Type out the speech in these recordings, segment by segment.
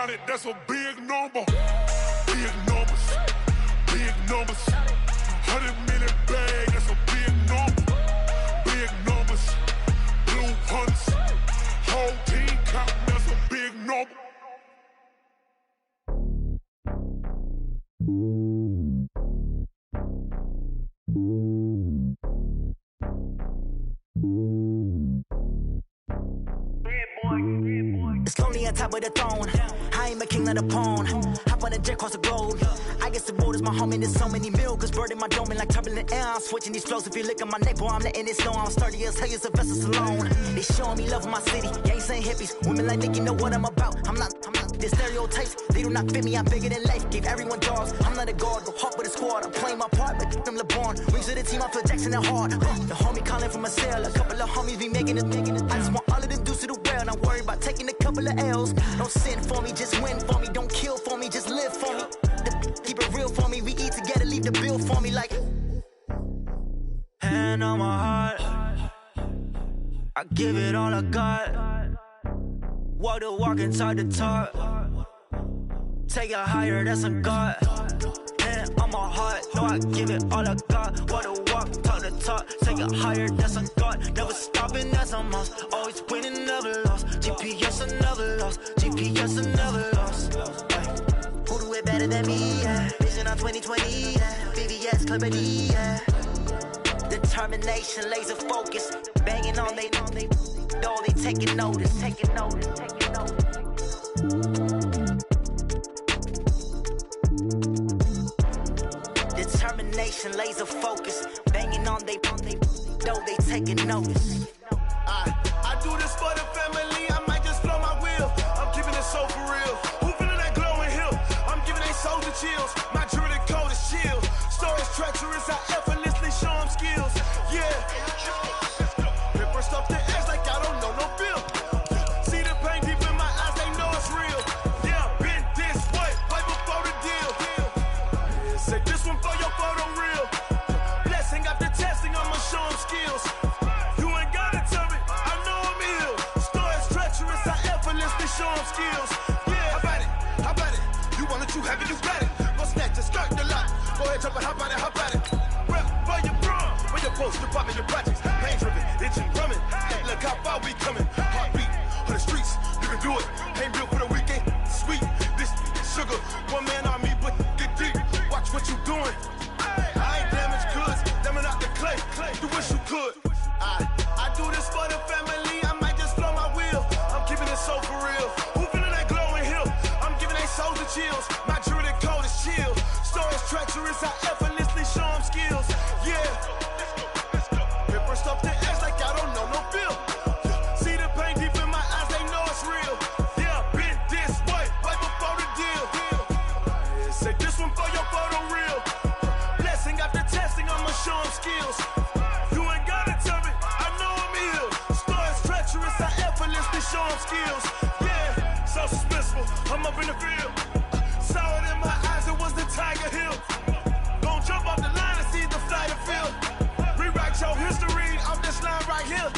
100, that's a big number. Big numbers, big numbers. 100 million bag, that's a big number. Big numbers, blue hunts. Whole team counting, that's a big number. It's lonely on top of the throne. I ain't a king of the pawn. Hop on a jet across the globe. I guess the road is my home and there's so many milkers burning my dome like turbulent air. I'm switching these flows. If you look at my neck, boy, I'm letting it snow. I'm sturdy as hell, as a vessel alone. They showing me love in my city. Gang saying hippies. Women like Nicky know what I'm about. I'm not the stereotypes. They do not fit me. I'm bigger than life. Gave everyone dogs. I'm not a guard. Go hard with a squad. I'm playing my part, but them LeBron. Wings of the team. I feel Jackson and hard. The homie calling from a cell. A couple of homies be making it. I just want all of them dudes to the well. Not worried about taking a couple of L's. Don't sin for me, just win for me. Don't kill for me, just live for me. Keep it real for me. We eat together, leave the bill for me like. Hand on my heart, I give it all I got. Walk the walk inside the talk. Take it higher, that's a God. Hand on my heart, no, I give it all I got. Walk the walk, talk the talk. Take it higher, that's a God. Never stopping, that's a must. Always winning, never lost. GPS, I never lost. GPS, I never lost. Who do it better than me? Yeah. Vision on 2020. Yeah. VVS, Clarity. Yeah. Determination, laser focus. Banging on they door, they taking notice. Taking notice. Taking notice. Determination, laser focus. Banging on they door, they taking notice. I do this for the family. I might just blow my wheel. I'm keeping it so for real. Who feeling that glowing hill? I'm giving they soldier chills. My jewelry code is chill. Stories treacherous. I effortlessly show them skills. Yeah. Paper stuff the edge like I don't know no feel. See the pain deep in my eyes. They know it's real. Yeah, been this way before the deal. Say this one for your photo real. Blessing after testing, I'ma show them skills. You ain't gotta tell me. Show them skills. Yeah, how about it? You want it, you have it, you got it. Go snatch it, start the lot. Go ahead, jump it, how about it? Rep for your bro, for your post, your poppin', your projects. Pain driven, itching, drumming. Look how far we coming. Heartbeat on the streets, you can do it. Ain't built for the weekend, sweet. This sugar, one man army, but get deep. Watch what you doing. I ain't damaged goods, damn out the clay. You wish you could. I do this for the family. I might just blow my wheel. I'm keeping it so for real. Who feeling that glowing hill? I'm giving they soldier chills. My jewelry code is chill. Stories treacherous. I effortlessly show them skills. Yeah. Paper stuff the edge like I don't know no feel. See the pain deep in my eyes. They know it's real. Yeah, been this way before the deal. Say this one for your photo real. Blessing after testing. I'ma show them skills. Show them skills, yeah, so suspenseful. I'm up in the field, saw it in my eyes, it was the Tiger Hill. Gon' jump off the line and see the flight of field. Rewrite your history off this line right here.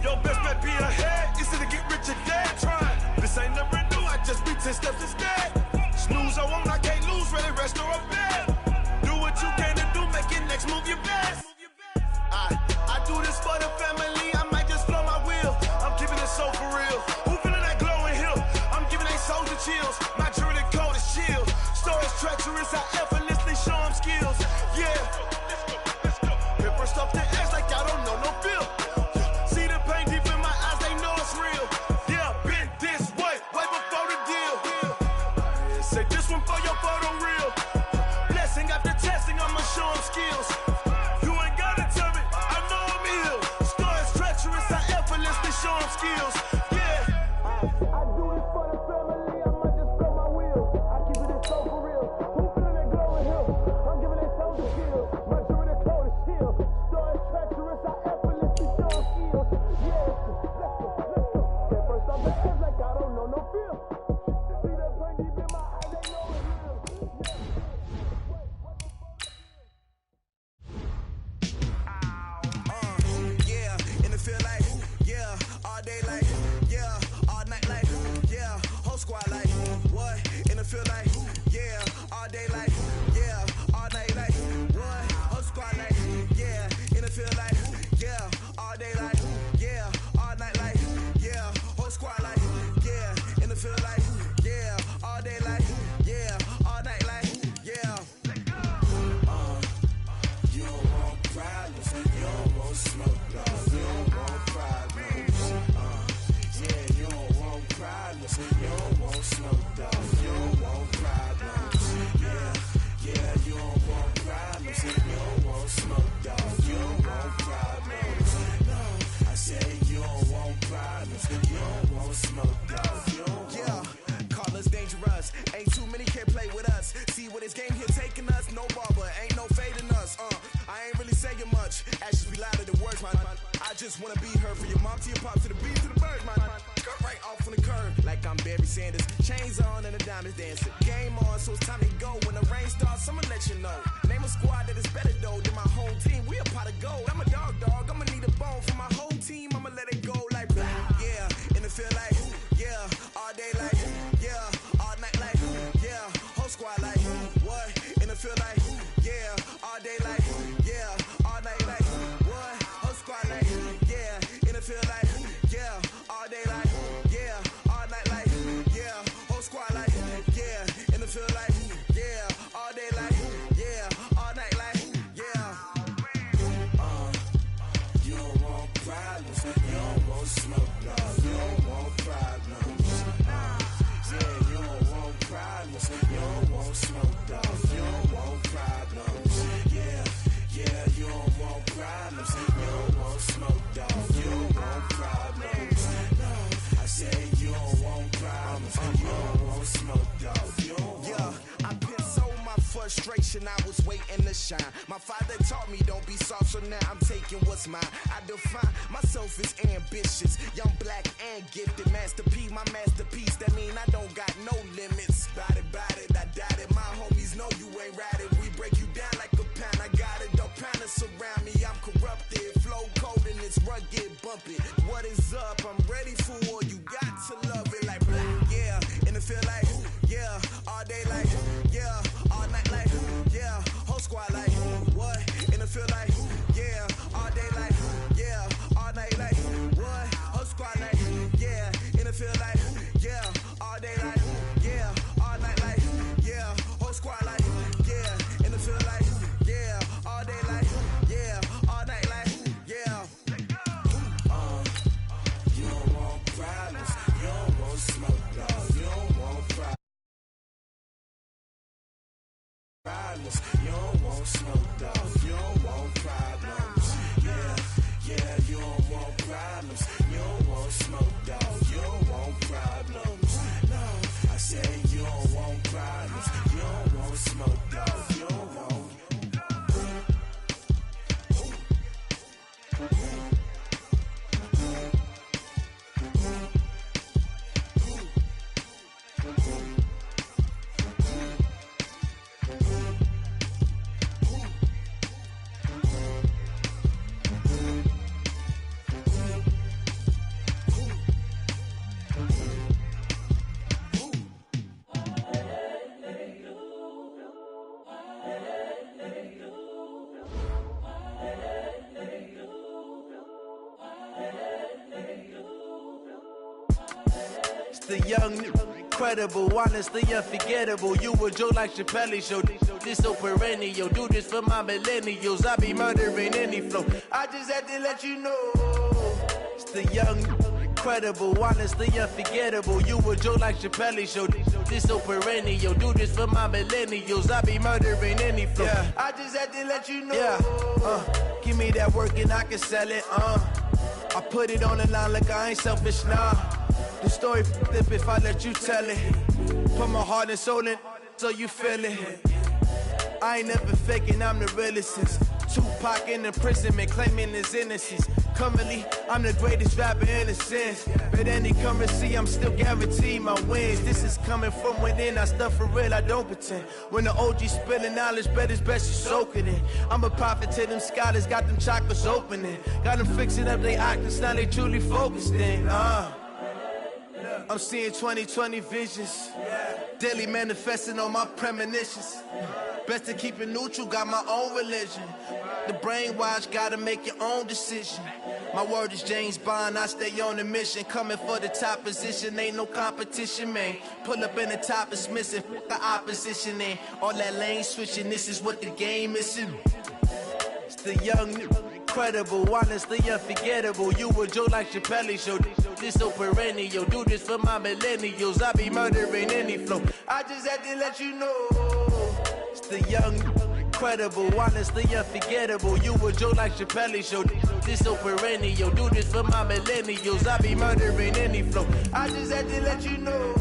Your best bet be ahead, easy to get rich or dead. Trying, this ain't never new, I just be 10 steps instead. Snooze I won't, I can't lose, ready, rest or up bed. Do what you can to do, make your next move your best. I do this for the family, I might just blow my wheel. I'm keeping it so for real. Who feeling that glowing hill? I'm giving they soldier chills. My jewelry code is chill. Stories treacherous. I effortlessly show them skills. Yeah. Paper stuff the edge like I don't know no feel. See the pain deep in my eyes. They know it's real. Yeah, been this way before the deal. Say this one for your photo real. Blessing after testing. I'ma show them skills. You ain't gotta tell me. I know I'm ill. Stories treacherous. I effortlessly show them skills. Feel like, yeah, all day like feel like, yeah, all day like, yeah, all night like, yeah. You don't want problems, you don't want smoke, dog. You don't want problems. Yeah, you don't want problems, you don't want smoke, dog. You don't want problems. Yeah, you don't want problems, you don't want smoke, dog. You don't want problems. No, I said you don't want problems, you don't want smoke, dog. You don't want. Call us dangerous, ain't too many can play with us. See what this game here taking us, no barber, ain't no fading us. I ain't really saying much, actions be louder than words, man. I just wanna be heard from your mom to your pop to the beat to the birds, man. Cut right off on the curb, like I'm Barry Sanders. Chains on and the diamonds dancing. Game on, so it's time to go. When the rain starts, I'ma let you know. Name a squad that is better though than my home team. We a pot of gold. I'm a dog, I'ma need a bone for my whole team. I'ma let it go like, yeah, and it feel like, yeah, all day like, yeah, all night like, yeah, whole squad like, what? And it feel like, yeah, all day like, yeah, all night like, what? Whole squad like, yeah, and it feel like, yeah, all day like, yeah, all night like, yeah, whole squad like, yeah, and it feel like, yeah, all day like, yeah, all night like, yeah. You don't want problems, you don't want smoke, no, you don't want problems. Yeah, you don't want problems, you don't want smoke, dog. You don't want problems. Yeah, you don't want problems, you don't want smoke, dog. You don't want problems. No, I said you don't want problems, you don't want smoke, dog. You don't want. Yeah, I've been so my frustration, I was waiting to shine. My father taught me don't be soft, so now I'm taking what's mine. I define myself as ambitious, young, black, and gifted. Master P, my masterpiece, that mean I don't got no limits. Bout it, I doubt it. My homies know you ain't ratted. We break you down like a pound. I got it, don't panic surround me. I'm corrupted, flow cold and it's rugged, bumpy. What is up? I'm ready for war. You got to love it like black, yeah. And it feel like, yeah, all day like, yeah, all night like, yeah, whole squad like, what? And it feel like, yeah, all day like, yeah, all night like, what? Whole squad like, yeah, and it feel like, yeah, all day like, yeah, all night like, yeah, whole squad like, yeah, and it feel like, yeah, all day like, yeah, all night like, yeah. You don't want problems, you don't want smoke, dog. You don't want problems. You don't want smoke, dog. You don't want problems. Yeah, you don't want problems. You don't want smoke, dog. You don't want problems. No, I said you don't want problems. You don't want smoke, dog. You don't want. The young, incredible, honestly unforgettable. You a joke like Chappelle show. This so perennial. Do this for my millennials. I be murdering any flow. I just had to let you know. It's the young, incredible, honestly unforgettable. You a joke like Chappelle show. This so perennial. Do this for my millennials. I be murdering any flow. Yeah. I just had to let you know. Yeah. Give me that work and I can sell it. I put it on the line like I ain't selfish, nah. The story flip if I let you tell it. Put my heart and soul in so you feel it. I ain't never faking, I'm the realest since Tupac in imprisonment, claiming his innocence. Currently, I'm the greatest rapper in a sense. But any currency, I'm still guaranteed my wins. This is coming from within, I stuff for real, I don't pretend. When the OG spilling knowledge, bet it's best you soak it in. I'm a prophet to them scholars, got them chakras opening. Got them fixing up they octaves, now they truly focused in. I'm seeing 2020 visions, daily manifesting on my premonitions. Best to keep it neutral, got my own religion. the brainwash, gotta make your own decision. My word is James Bond, I stay on a mission. Coming for the top position, ain't no competition, man. Pull up in the top, it's missing, fuck the opposition, and all that lane switching, this is what the game is. It's the young, incredible, honestly unforgettable. You a Joe like Chappelle show, this so perennial. Do this for my millennials, I be murdering any flow. I just had to let you know. It's the young, incredible, honestly unforgettable. You a Joe like Chappelle show, this so perennial. Do this for my millennials, I be murdering any flow. I just had to let you know.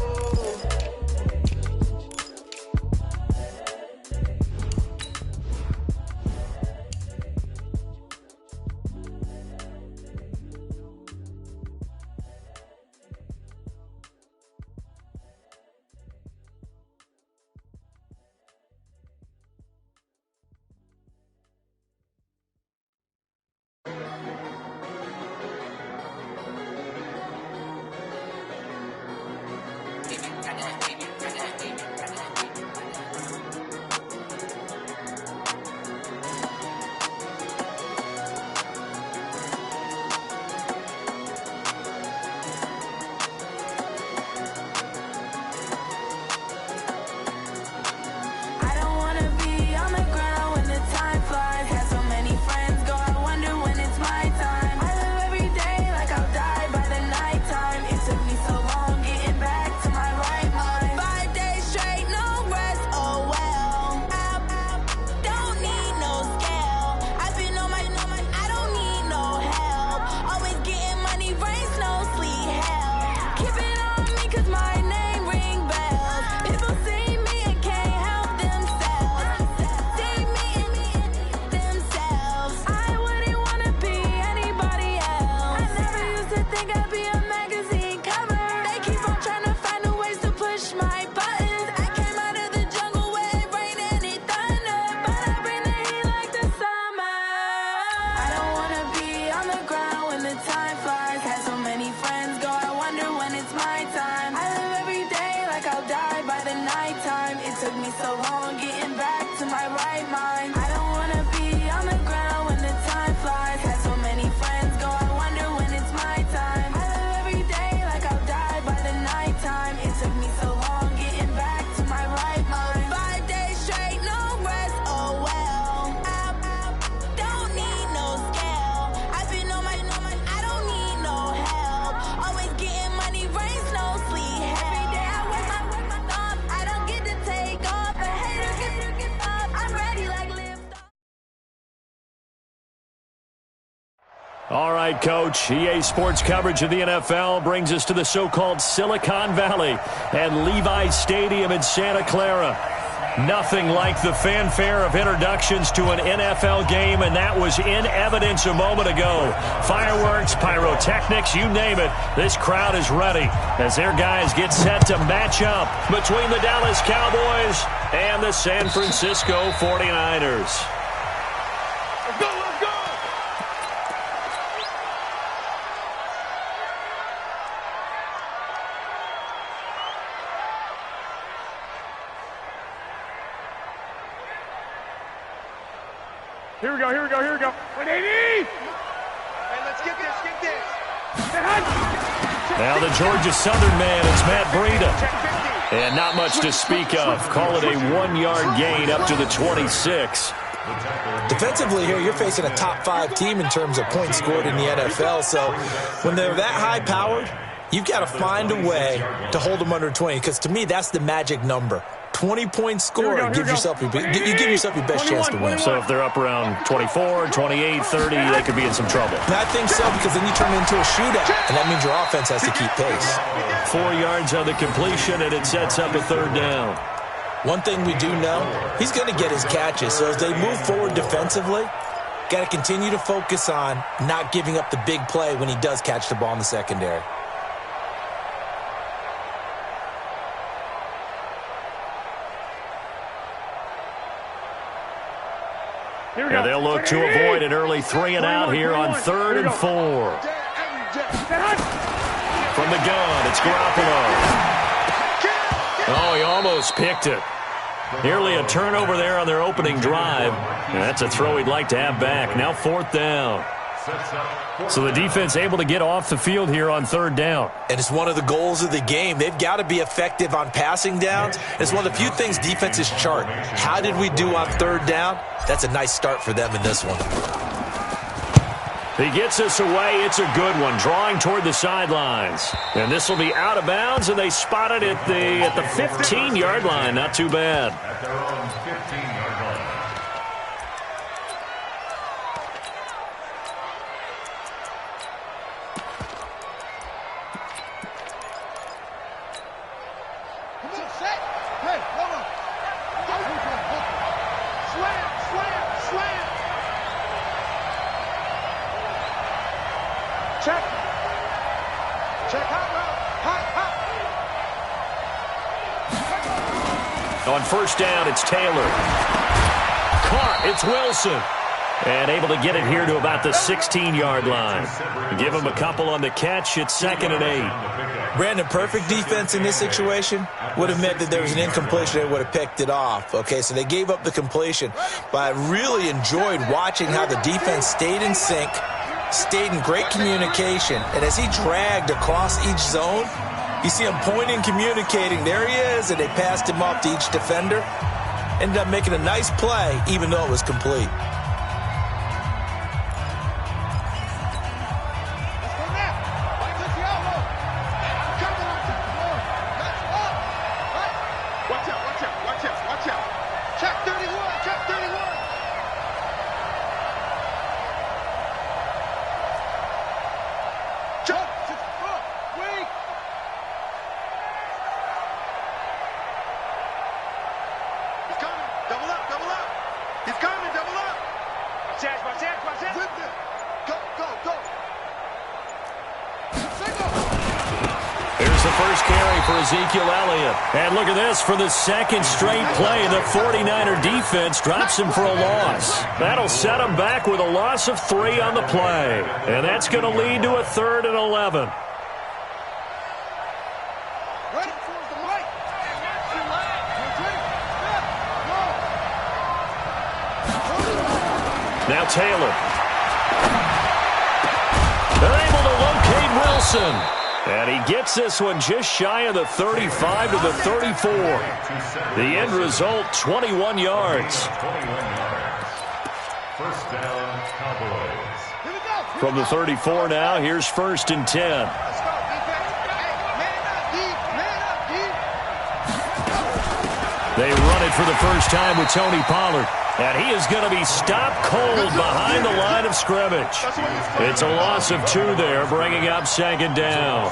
All right, Coach. EA Sports coverage of the NFL brings us to the so-called Silicon Valley and Levi Stadium in Santa Clara. Nothing like the fanfare of introductions to an NFL game, and that was in evidence a moment ago. Fireworks, pyrotechnics, you name it. This crowd is ready as their guys get set to match up between the Dallas Cowboys and the San Francisco 49ers. Here we go. 180! Hey, let's get this. Now the Georgia Southern man, it's Matt Breida. And not much to speak of. Call it a 1-yard gain up to the 26. Defensively here, you're facing a top 5 team in terms of points scored in the NFL. So when they're that high-powered, you've got to find a way to hold them under 20. Because to me, that's the magic number. 20-point score, you give yourself your best chance to win. So if they're up around 24, 28, 30, they could be in some trouble. I think so, because then you turn it into a shootout, and that means your offense has to keep pace. 4 yards on the completion, and it sets up a 3rd down. One thing we do know, he's going to get his catches. So as they move forward defensively, got to continue to focus on not giving up the big play when he does catch the ball in the secondary. And they'll look to avoid an early 3-and-out here on 3rd and 4. From the gun, it's Garoppolo. Oh, he almost picked it. Nearly a turnover there on their opening drive. And that's a throw he'd like to have back. Now 4th down. So the defense able to get off the field here on 3rd down. And it's one of the goals of the game. They've got to be effective on passing downs. It's one of the few things defenses chart. How did we do on 3rd down? That's a nice start for them in this one. He gets this away. It's a good one, drawing toward the sidelines. And this will be out of bounds, and they spot it at the 15-yard line. Not too bad. At their own 15-yard line. On 1st down, it's Taylor. Caught. It's Wilson. And able to get it here to about the 16-yard line. Give him a couple on the catch. It's 2nd and 8. Brandon, perfect defense in this situation would have meant that there was an incompletion. They would have picked it off. Okay, so they gave up the completion. But I really enjoyed watching how the defense stayed in sync, stayed in great communication. And as he dragged across each zone, you see him pointing, communicating. There he is, and they passed him off to each defender. Ended up making a nice play, even though it was complete. Ezekiel Elliott. And look at this. For the 2nd straight play, the 49er defense drops him for a loss. That'll set him back with a loss of 3 on the play. And that's going to lead to a 3rd and 11. Now Taylor. They're able to locate Wilson. And he gets this one just shy of the 35 to the 34. The end result, 21 yards. 21 yards. 1st down, Cowboys. From the 34 now, here's 1st and 10. They run it for the first time with Tony Pollard. And he is going to be stopped cold behind the line of scrimmage. It's a loss of 2 there, bringing up 2nd down.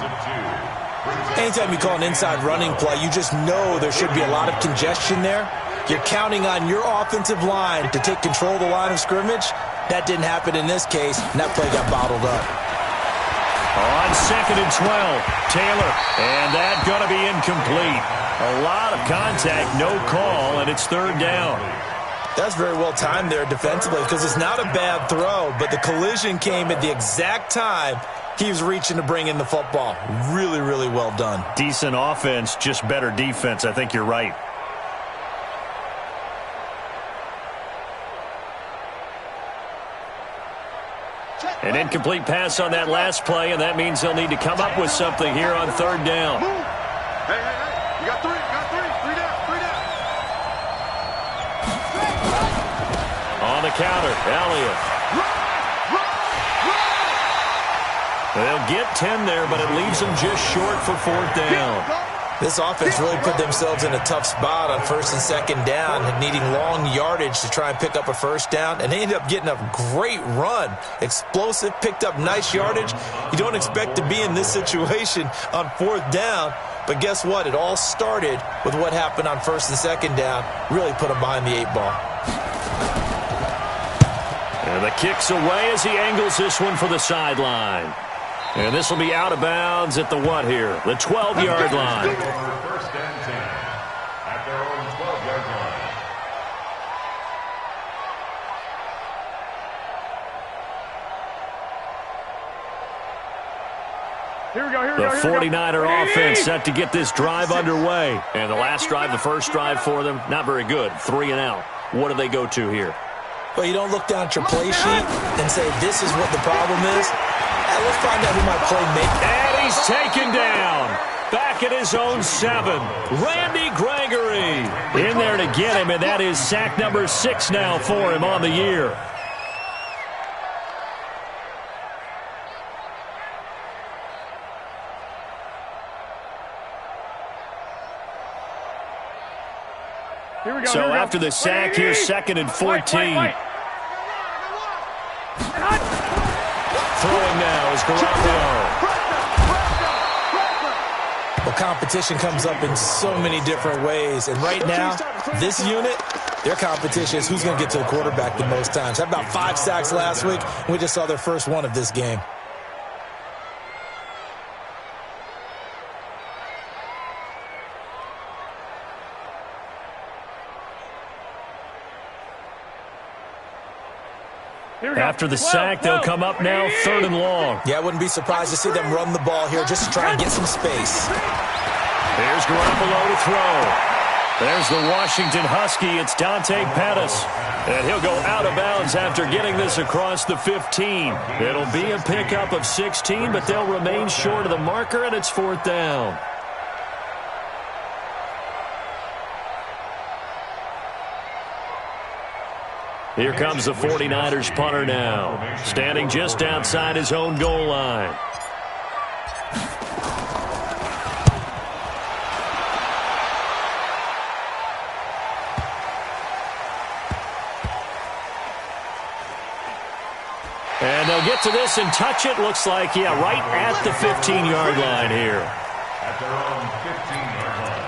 Anytime you call an inside running play, you just know there should be a lot of congestion there. You're counting on your offensive line to take control of the line of scrimmage. That didn't happen in this case, and that play got bottled up. On 2nd and 12, Taylor, and that's going to be incomplete. A lot of contact, no call, and it's 3rd down. That's very well timed there defensively because it's not a bad throw, but the collision came at the exact time he was reaching to bring in the football. Really, really well done. Decent offense, just better defense. I think you're right. An incomplete pass on that last play, and that means they'll need to come up with something here on 3rd down. Hey, you got 3, three down. On the counter, Elliott. They'll get 10 there, but it leaves them just short for 4th down. This offense really put themselves in a tough spot on 1st and 2nd down and needing long yardage to try and pick up a 1st down, and they ended up getting a great run. Explosive, picked up nice yardage. You don't expect to be in this situation on 4th down, but guess what? It all started with what happened on 1st and 2nd down. Really put them behind the 8 ball. And the kick's away as he angles this one for the sideline. And this will be out of bounds at the what here? The 12-yard line. 1st and 10 at their own 12-yard line. The 49er offense set to get this drive underway. And the last drive, the first drive for them, not very good. 3 and out. What do they go to here? Well, you don't look down at your play sheet and say, this is what the problem is. Let's find out who my playmaker. And he's taken down. Back at his own 7. Randy Gregory in there to get him, and that is sack number 6 now for him on the year. So after the sack, here's 2nd and 14. Throwing now is Garoppolo. Well, competition comes up in so many different ways. And right now, this unit, their competition is who's going to get to the quarterback the most times. Had about 5 sacks last week, and we just saw their first one of this game. After the sack, they'll come up now 3rd and long. Yeah, I wouldn't be surprised to see them run the ball here just to try and get some space. There's Garoppolo to throw. There's the Washington Husky. It's Dante Pettis. And he'll go out of bounds after getting this across the 15. It'll be a pickup of 16, but they'll remain short of the marker, and it's 4th down. Here comes the 49ers punter now, standing just outside his own goal line. And they'll get to this and touch it. Looks like, yeah, right at the 15-yard line here. At their own 15-yard line.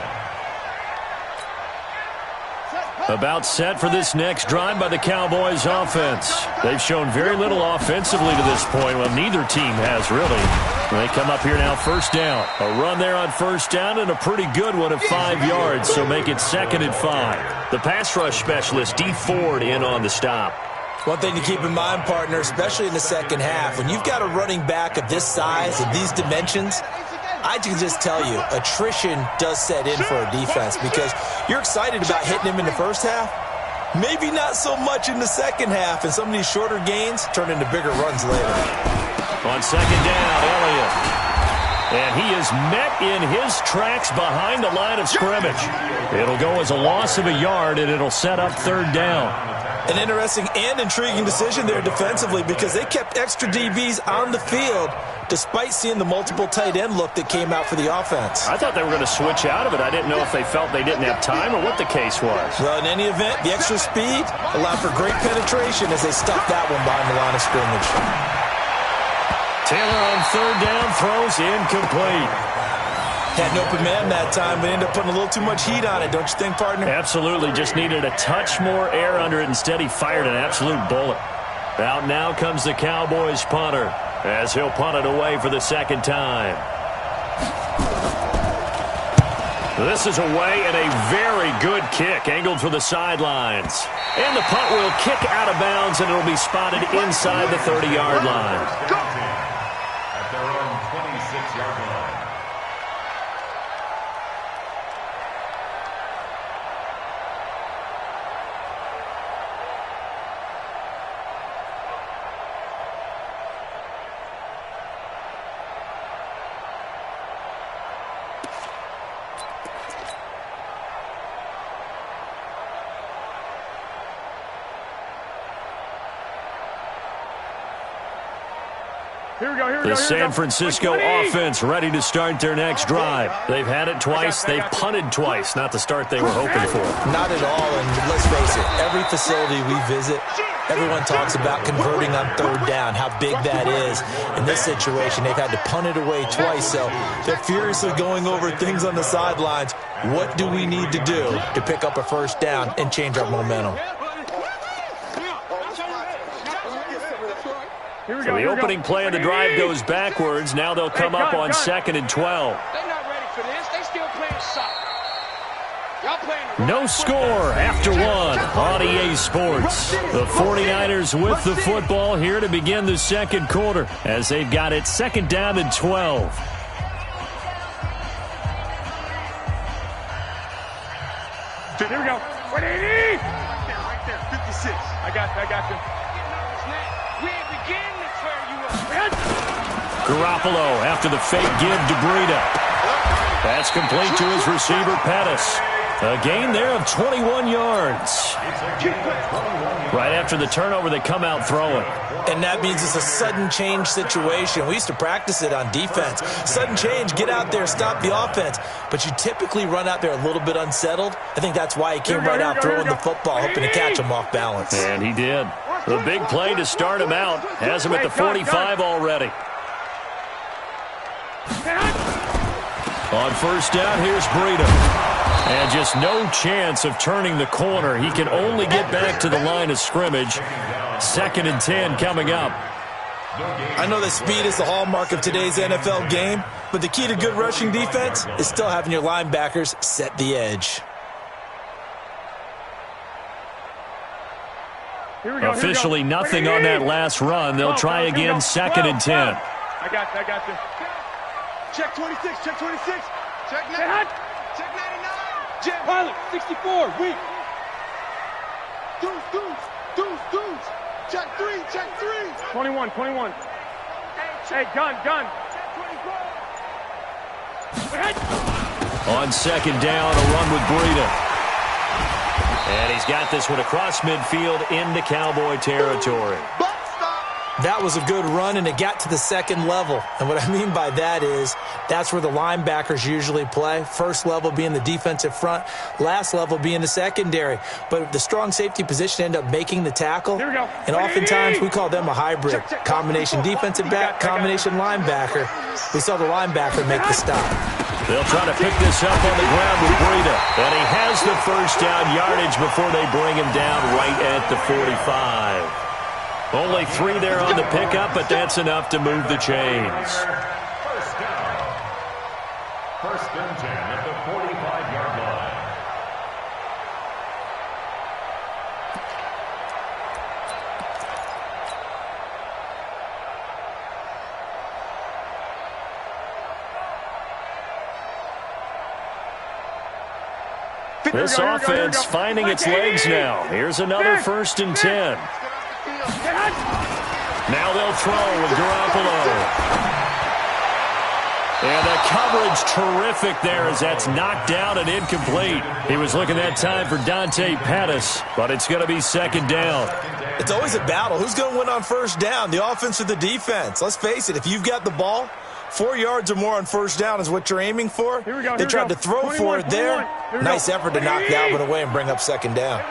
About set for this next drive by the Cowboys offense. They've shown very little offensively to this point. Well, neither team has really. They come up here now 1st down. A run there on 1st down and a pretty good one of 5 yards, so make it 2nd and 5. The pass rush specialist, D. Ford, in on the stop. One thing to keep in mind, partner, especially in the second half, when you've got a running back of this size and these dimensions, I can just tell you, attrition does set in for a defense because you're excited about hitting him in the first half. Maybe not so much in the second half, and some of these shorter gains turn into bigger runs later. On 2nd down, Elliott. And he is met in his tracks behind the line of scrimmage. It'll go as a loss of a yard, and it'll set up 3rd down. An interesting and intriguing decision there defensively because they kept extra DBs on the field despite seeing the multiple tight end look that came out for the offense. I thought they were going to switch out of it. I didn't know if they felt they didn't have time or what the case was. Well, in any event, the extra speed allowed for great penetration as they stuffed that one behind the line of scrimmage. Taylor on 3rd down, throws incomplete. Had an open man that time, but ended up putting a little too much heat on it, don't you think, partner? Absolutely. Just needed a touch more air under it. Instead, he fired an absolute bullet. Out now comes the Cowboys punter as he'll punt it away for the 2nd time. This is away and a very good kick, angled for the sidelines. And the punt will kick out of bounds, and it'll be spotted inside the 30-yard line. At their own 26-yard line. The San Francisco offense ready to start their next drive. They've had it twice. They've punted twice. Not the start they were hoping for. Not at all, and let's face it, every facility we visit, everyone talks about converting on 3rd down, how big that is. In this situation, they've had to punt it away twice, so they're furiously going over things on the sidelines. What do we need to do to pick up a 1st down and change our momentum? So the opening play of the drive goes backwards. Now they'll come up on 2nd and 12. They're not ready for this. They still playing soccer. Y'all playing. No score after 1 on EA Sports. The 49ers with the football here to begin the 2nd quarter as they've got it 2nd down and 12. Here we go. 180. Right there. 56. I got you. We ain't beginning to tear you up. Garoppolo after the fake give to Breida. That's complete to his receiver, Pettis. A gain there of 21 yards. Right after the turnover, they come out throwing. And that means it's a sudden change situation. We used to practice it on defense. Sudden change, get out there, stop the offense. But you typically run out there a little bit unsettled. I think that's why he came right out throwing the football, hoping to catch him off balance. And he did. The big play to start him out. Has him at the 45 already. On first down, here's Breida. And just no chance of turning the corner. He can only get back to the line of scrimmage. 2nd and 10 coming up. I know that speed is the hallmark of today's NFL game, but the key to good rushing defense is still having your linebackers set the edge. Officially nothing on that last run. They'll try again, 2nd and 10. I got you. Check 26, check 26. Check 9. Check 99. Jet pilot, 64, weak. Deuce. Check 3. 21. Hey, gun. On 2nd down, a run with Breida. And he's got this one across midfield into Cowboy territory. That was a good run, and it got to the 2nd level. And what I mean by that is that's where the linebackers usually play. First level being the defensive front, last level being the secondary. But the strong safety position ended up making the tackle. Here we go. And oftentimes we call them a hybrid. Combination defensive back, combination linebacker. We saw the linebacker make the stop. They'll try to pick this up on the ground with Breida. And he has the first down yardage before they bring him down right at the 45. Only 3 there on the pickup, but that's enough to move the chains. First down. 1st and 10 at the 45-yard line. This offense finding its legs now. Here's another 1st and 10. Now they'll throw with Garoppolo. And the coverage terrific there as that's knocked down and incomplete. He was looking that time for Dante Pettis, but it's going to be 2nd down. It's always a battle. Who's going to win on first down, the offense or the defense? Let's face it, if you've got the ball, 4 yards or more on first down is what you're aiming for. They tried to throw for it there. Nice effort to knock that one away and bring up 2nd down.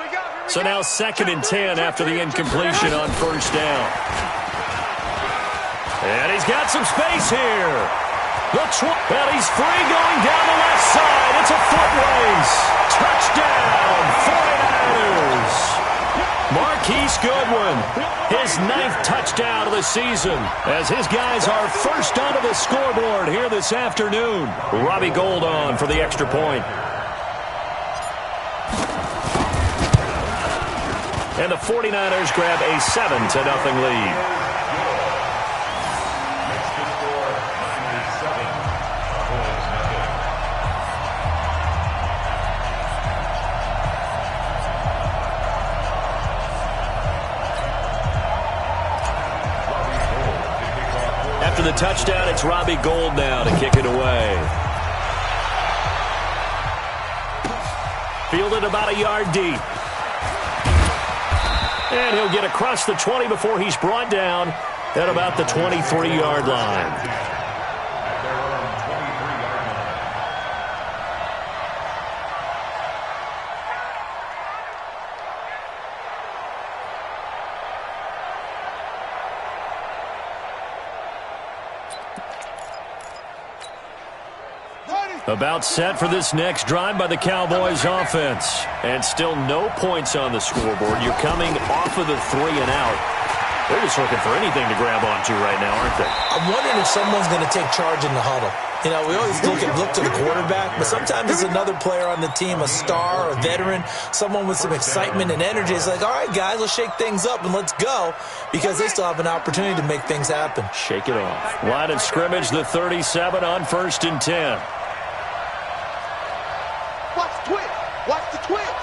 So now 2nd and 10 after the incompletion on first down. And he's got some space here. And he's free going down the left side. It's a foot race. Touchdown, 49ers. Marquise Goodwin, his 9th touchdown of the season, as his guys are first onto the scoreboard here this afternoon. Robbie Gould on for the extra point. And the 49ers grab a 7-0 lead. After the touchdown, it's Robbie Gould now to kick it away. Fielded about a yard deep. And he'll get across the 20 before he's brought down at about the 23-yard line. About set for this next drive by the Cowboys offense. And still no points on the scoreboard. You're coming off of the 3 and out. They're just looking for anything to grab onto right now, aren't they? I'm wondering if someone's going to take charge in the huddle. You know, we always look to the quarterback, but sometimes it's another player on the team, a star, a veteran, someone with some excitement and energy. It's like, all right, guys, let's shake things up and let's go, because they still have an opportunity to make things happen. Shake it off. Line of scrimmage, the 37 on 1st and 10. Watch the twist. Watch the twist.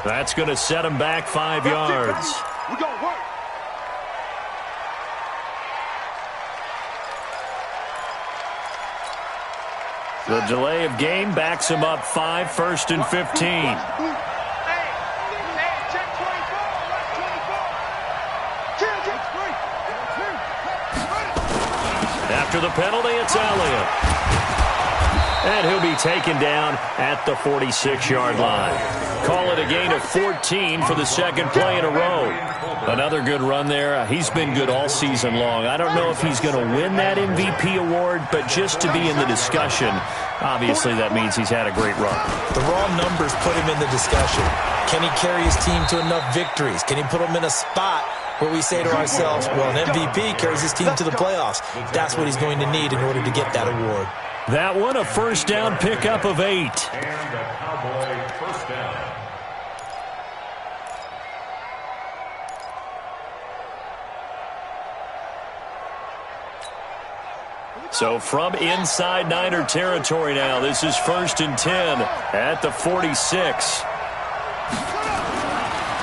That's going to set him back 5 yards. We going to work. The delay of game backs him up 5, 1st and 15. After the penalty, it's Elliott. And he'll be taken down at the 46-yard line. Call it a gain of 14 for the second play in a row. Another good run there. He's been good all season long. I don't know if he's going to win that MVP award, but just to be in the discussion, obviously that means he's had a great run. The raw numbers put him in the discussion. Can he carry his team to enough victories? Can he put them in a spot where we say to ourselves, well, an MVP carries his team to the playoffs. That's what he's going to need in order to get that award. That one, a first down pickup of 8. And the Cowboy first down. So from inside Niner territory now, this is 1st and 10 at the 46.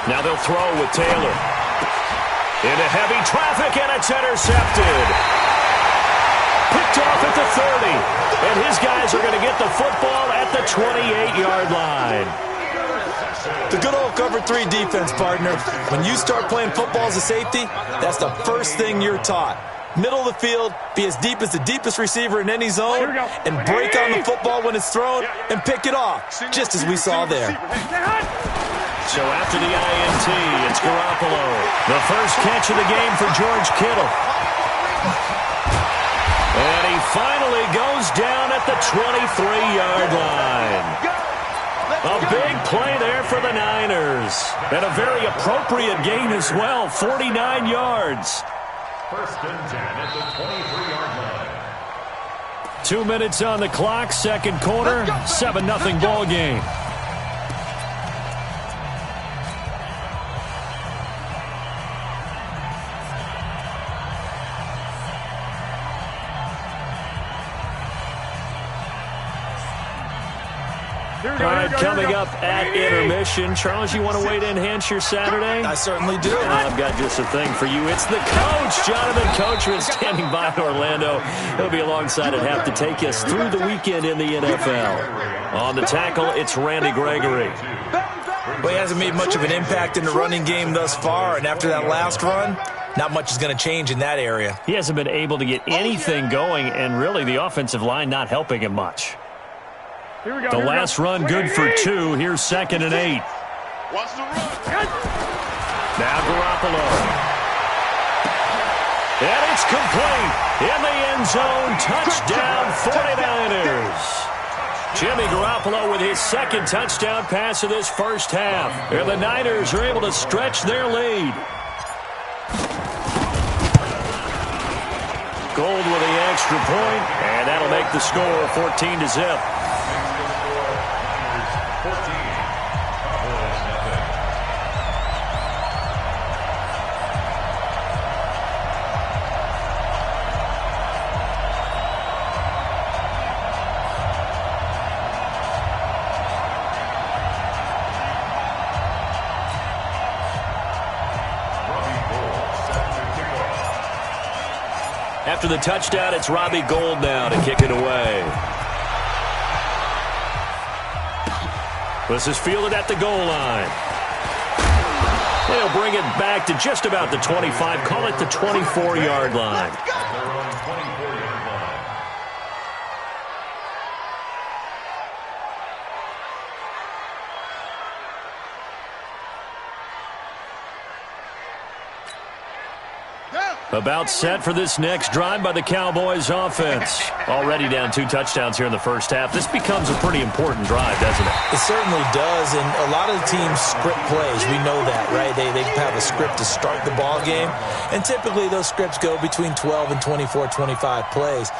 Now they'll throw with Taylor. Into heavy traffic, and it's intercepted. Picked off at the 30. And his guys are going to get the football at the 28-yard line. The good old cover 3 defense, partner. When you start playing football as a safety, that's the first thing you're taught. Middle of the field, be as deep as the deepest receiver in any zone, and break on the football when it's thrown, and pick it off, just as we saw there. So after the INT, it's Garoppolo. The first catch of the game for George Kittle. And he finally goes down at the 23-yard line. A big play there for the Niners. And a very appropriate gain as well, 49 yards. 1st and 10 at the 23-yard line. 2 minutes on the clock, second quarter, 7-0 ball game. All right, coming up at intermission. Charles, you want to wait to enhance your Saturday? I certainly do. I've got just a thing for you. It's the coach, Jonathan Coachman, standing by in Orlando. He'll be alongside at half to take us through the weekend in the NFL. On the tackle, it's Randy Gregory. Well, he hasn't made much of an impact in the running game thus far, and after that last run, not much is going to change in that area. He hasn't been able to get anything going, and really the offensive line not helping him much. The last run good for 2. Here's 2nd and 8. Watch the run. Now Garoppolo. And it's complete. In the end zone. Touchdown 49ers. Jimmy Garoppolo with his second touchdown pass of this first half. And the Niners are able to stretch their lead. Gold with the extra point, and that'll make the score 14-0. After the touchdown, it's Robbie Gould now to kick it away. This is fielded at the goal line. They'll bring it back to just about the 25. Call it the 24-yard line. About set for this next drive by the Cowboys offense. Already down 2 touchdowns here in the first half. This becomes a pretty important drive, doesn't it? It certainly does, and a lot of the teams script plays. We know that, right? They have a script to start the ball game, and typically those scripts go between 12 and 24, 25 plays.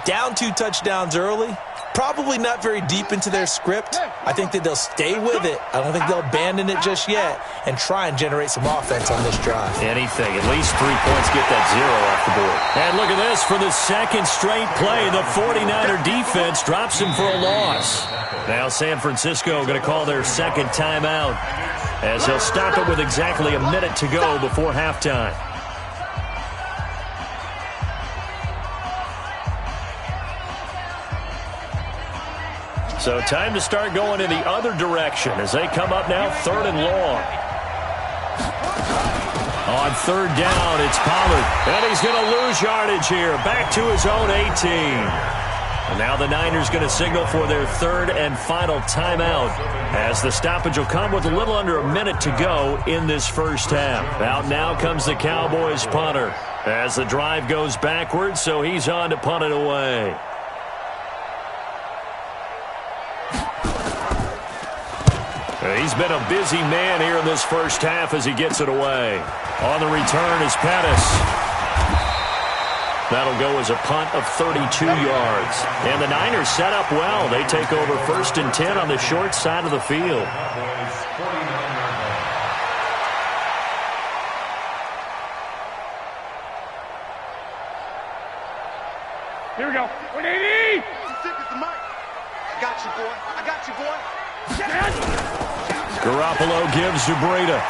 Down 2 touchdowns early, Probably not very deep into their script. I think that they'll stay with it. I don't think they'll abandon it just yet and try and generate some offense on this drive. Anything. At least 3 points, get that 0 off the board. And look at this. For the second straight play, the 49er defense drops him for a loss. Now San Francisco going to call their second timeout as he'll stop it with exactly a minute to go before halftime. So time to start going in the other direction as they come up now 3rd and long. On 3rd down, it's Pollard. And he's going to lose yardage here. Back to his own 18. And now the Niners going to signal for their 3rd and final timeout as the stoppage will come with a little under a minute to go in this first half. Out now comes the Cowboys punter as the drive goes backwards, so he's on to punt it away. He's been a busy man here in this first half as he gets it away. On the return is Pettis. That'll go as a punt of 32 yards. And the Niners set up well. They take over 1st and 10 on the short side of the field. Here we go. 180! I got you, boy. I got you, boy. Garoppolo gives to Breida.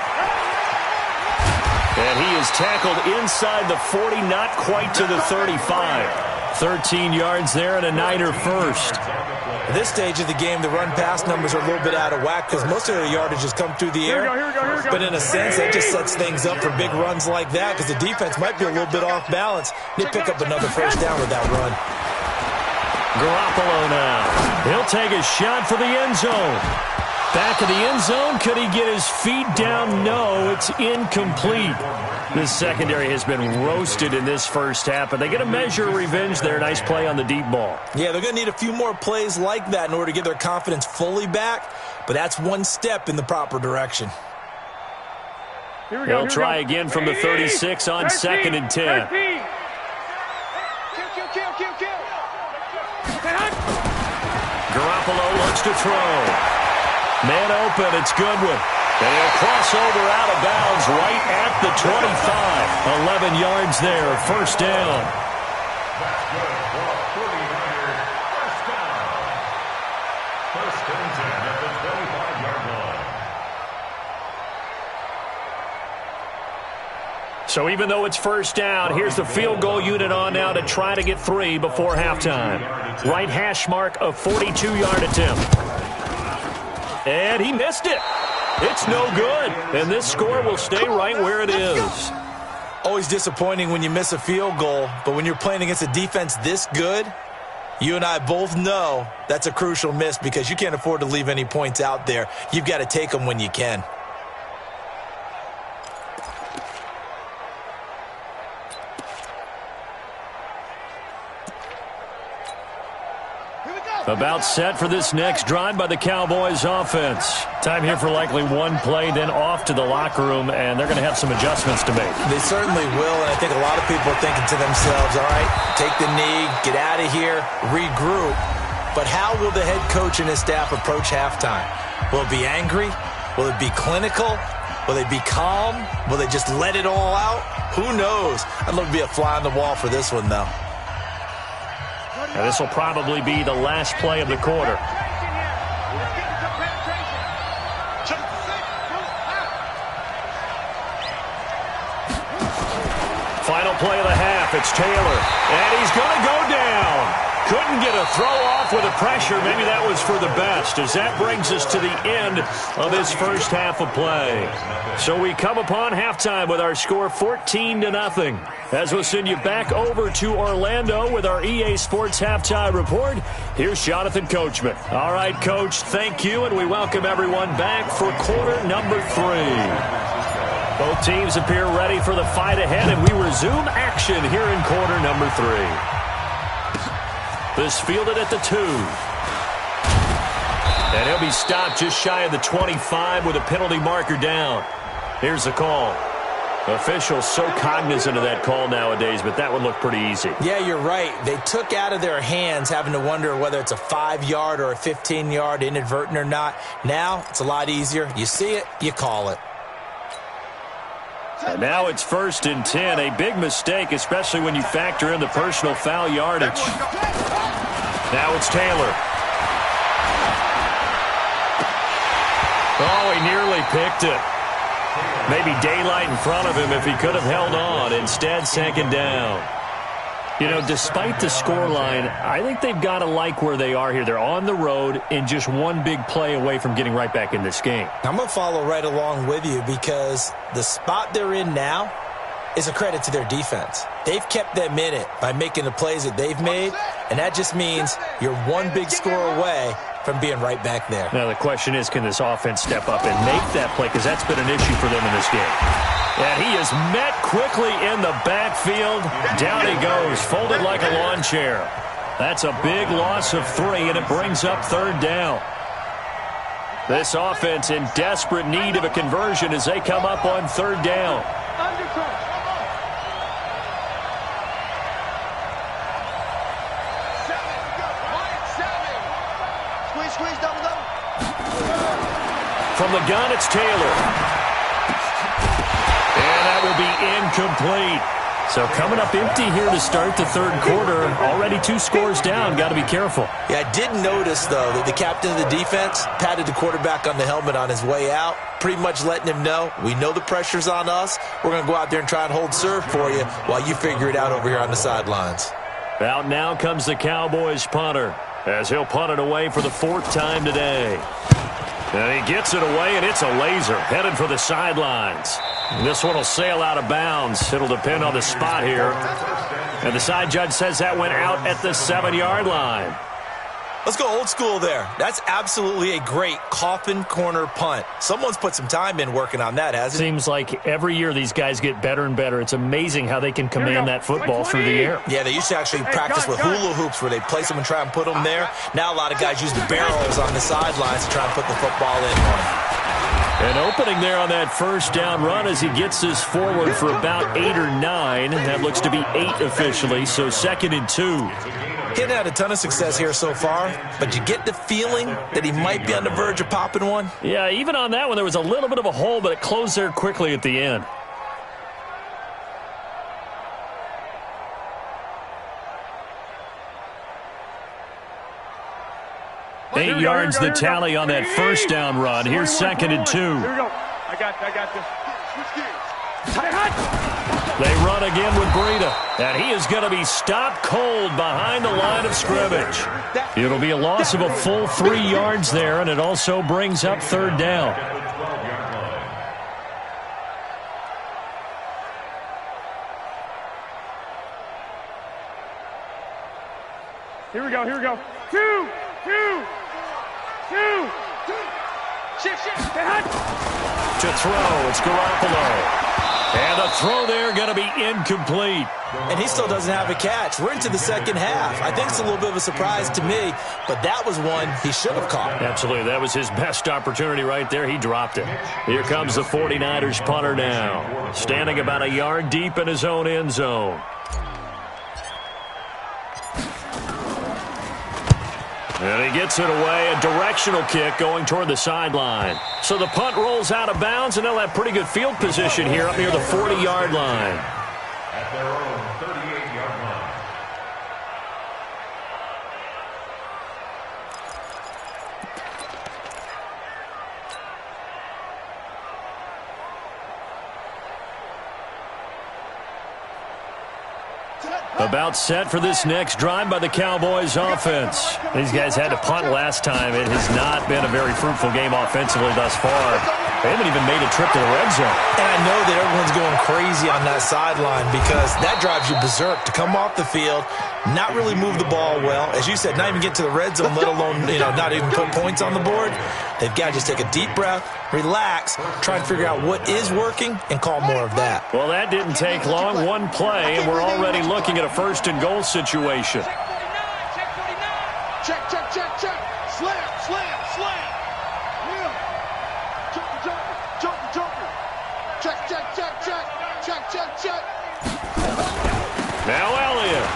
And he is tackled inside the 40, not quite to the 35. 13 yards there and a Niner first. At this stage of the game, the run-pass numbers are a little bit out of whack because most of the yardage has come through the air. Here we go. But in a sense, that just sets things up for big runs like that because the defense might be a little bit off balance. They pick up another first down with that run. Garoppolo now. He'll take a shot for the end zone. Back of the end zone. Could he get his feet down? No, it's incomplete. This secondary has been roasted in this first half, but they get a measure of revenge there. Nice play on the deep ball. Yeah, they're going to need a few more plays like that in order to get their confidence fully back, but that's one step in the proper direction. They'll try again from the 36 on 2nd and 10. Garoppolo looks to throw. Man open, it's Goodwin. And he'll cross over out of bounds right at the 25. 11 yards there, first down. That's good for a 49er first down. 1st and 10 at the 25-yard line. So even though it's first down, here's the field goal unit on now to try to get 3 before halftime. Right hash mark of 42-yard attempt. And he missed it. It's no good. And this score will stay right where it is. Always disappointing when you miss a field goal, but when you're playing against a defense this good, you and I both know that's a crucial miss because you can't afford to leave any points out there. You've got to take them when you can. About set for this next drive by the Cowboys offense. Time here for likely one play, then off to the locker room, and they're going to have some adjustments to make. They certainly will, and I think a lot of people are thinking to themselves, all right, take the knee, get out of here, regroup. But how will the head coach and his staff approach halftime? Will it be angry? Will it be clinical? Will they be calm? Will they just let it all out? Who knows? I'd love to be a fly on the wall for this one, though. And this will probably be the last play of the quarter. Final play of the half. It's Taylor. And he's going to go down. Couldn't get a throw off with the pressure. Maybe that was for the best, as that brings us to the end of this first half of play. So we come upon halftime with our score 14-0. As we'll send you back over to Orlando with our EA Sports Halftime Report, here's Jonathan Coachman. All right, Coach, thank you, and we welcome everyone back for quarter number 3. Both teams appear ready for the fight ahead, and we resume action here in quarter number 3. This fielded at the 2. And he'll be stopped just shy of the 25 with a penalty marker down. Here's the call. Officials so cognizant of that call nowadays, but that would look pretty easy. Yeah, you're right. They took out of their hands having to wonder whether it's a 5-yard or a 15-yard inadvertent or not. Now it's a lot easier. You see it, you call it. And now it's 1st and 10. A big mistake, especially when you factor in the personal foul yardage. Now it's Taylor. Oh, he nearly picked it. Maybe daylight in front of him if he could have held on. Instead, 2nd down. You know, despite the scoreline, I think they've got to like where they are here. They're on the road and just one big play away from getting right back in this game. I'm going to follow right along with you because the spot they're in now is a credit to their defense. They've kept them in it by making the plays that they've made, and that just means you're one big score away from being right back there. Now the question is, can this offense step up and make that play? Because that's been an issue for them in this game. And he is met quickly in the backfield. Down he goes, folded like a lawn chair. That's a big loss of 3, and it brings up 3rd down. This offense in desperate need of a conversion as they come up on 3rd down. From the gun, it's Taylor. And that will be incomplete. So coming up empty here to start the 3rd quarter. Already 2 scores down. Got to be careful. Yeah, I did notice, though, that the captain of the defense patted the quarterback on the helmet on his way out, pretty much letting him know, we know the pressure's on us. We're going to go out there and try and hold serve for you while you figure it out over here on the sidelines. Out now comes the Cowboys punter as he'll punt it away for the 4th time today. And he gets it away, and it's a laser headed for the sidelines. This one will sail out of bounds. It'll depend on the spot here. And the side judge says that went out at the 7-yard line. Let's go old school there. That's absolutely a great coffin corner punt. Someone's put some time in working on that, hasn't it? Seems like every year these guys get better and better. It's amazing how they can command that football through the air. Yeah, they used to actually practice with hula hoops where they place them and try and put them there. Now a lot of guys use the barrels on the sidelines to try and put the football in on them. An opening there on that 1st down run as he gets this forward for about 8 or 9. That looks to be 8 officially, so 2nd and 2. He hasn't had a ton of success here so far, but you get the feeling that he might be on the verge of popping one. Yeah, even on that one, there was a little bit of a hole, but it closed there quickly at the end. Eight yards the tally on that 1st down run. Here's 2nd and 2. Here we go. I got this. They run again with Breida, and he is going to be stopped cold behind the line of scrimmage. It'll be a loss of a full 3 yards there, and it also brings up 3rd down. Here we go. 2. Shift. To throw, it's Garoppolo. And the throw there going to be incomplete. And he still doesn't have a catch. We're into the 2nd half. I think it's a little bit of a surprise to me, but that was one he should have caught. Absolutely. That was his best opportunity right there. He dropped it. Here comes the 49ers punter now, standing about a yard deep in his own end zone. And he gets it away, a directional kick going toward the sideline. So the punt rolls out of bounds, and they'll have pretty good field position here up near the 40-yard line. At their own 38-yard line. About set for this next drive by the Cowboys offense. These guys had to punt last time. It has not been a very fruitful game offensively thus far. They haven't even made a trip to the red zone. And I know that everyone's going crazy on that sideline because that drives you berserk to come off the field, not really move the ball well. As you said, not even get to the red zone, let alone, not even put points on the board. They've got to just take a deep breath, relax, try and figure out what is working, and call more of that. Well, that didn't take long. One play, and we're already looking at a 1st and goal situation. Check. Slam. Check, check, check, check. Check, check, check. Now Elliott.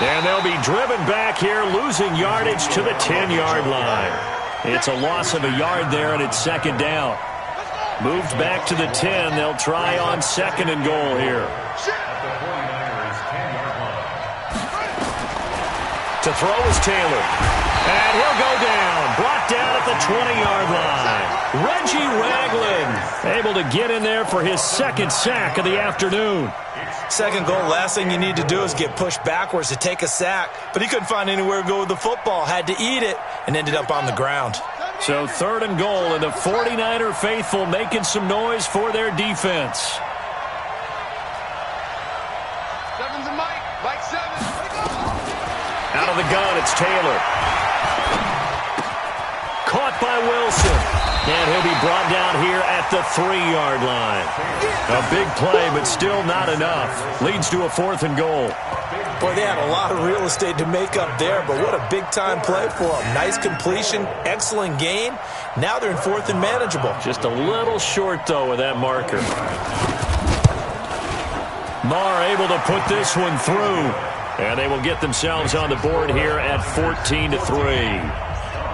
And they'll be driven back here, losing yardage to the 10-yard line. It's a loss of a yard there, and it's second down. Moved back to the 10. They'll try on second and goal here. To throw is Taylor. And he'll go down. Brought down at the 20-yard line. Reggie Ragland able to get in there for his second sack of the afternoon. Second goal, last thing you need to do is get pushed backwards to take a sack. But he couldn't find anywhere to go with the football. Had to eat it and ended up on the ground. So third and goal, and the 49er faithful making some noise for their defense. Seven's a Mike. Mike 7. Out of the gun, it's Taylor. Caught by Wilson. And he'll be brought down here at the 3-yard line. A big play, but still not enough. Leads to a fourth and goal. Boy, they had a lot of real estate to make up there, but what a big-time play for them. Nice completion, excellent gain. Now they're in fourth and manageable. Just a little short, though, with that marker. Marr able to put this one through. And they will get themselves on the board here at 14-3.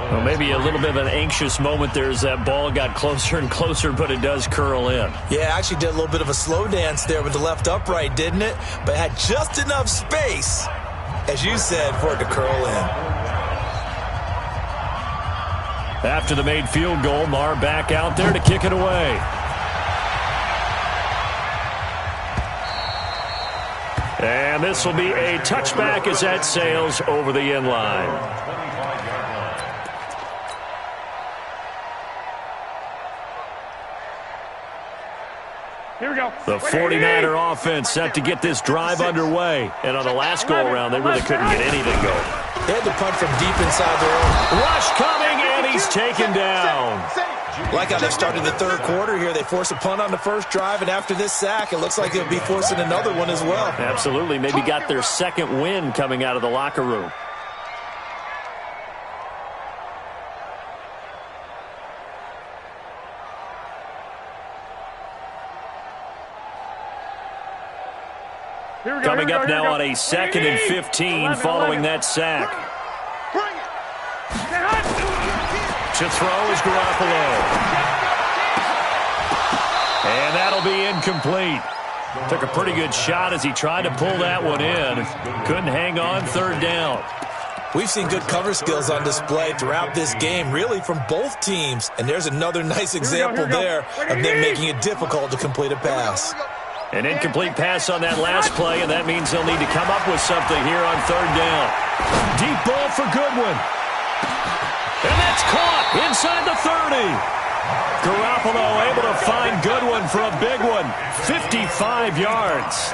Well, maybe a little bit of an anxious moment there as that ball got closer and closer, but it does curl in. Yeah, actually did a little bit of a slow dance there with the left upright, didn't it? But had just enough space, as you said, for it to curl in. After the made field goal, Marr back out there to kick it away. And this will be a touchback as that sails over the end line. Here we go. The 49er offense set to get this drive underway. And on the last go-around, they really couldn't get anything going. They had to punt from deep inside their own. Rush coming, and he's taken down. Like how they started the third quarter here. They forced a punt on the first drive, and after this sack, it looks like they'll be forcing another one as well. Absolutely. Maybe got their second win coming out of the locker room. Coming up now on a 2nd and 15 following that sack. To throw is Garoppolo. And that'll be incomplete. Took a pretty good shot as he tried to pull that one in. Couldn't hang on, third down. We've seen good cover skills on display throughout this game, really from both teams. And there's another nice example there of them making it difficult to complete a pass. An incomplete pass on that last play, and that means they'll need to come up with something here on third down. Deep ball for Goodwin. And that's caught inside the 30. Garoppolo able to find Goodwin for a big one. 55 yards.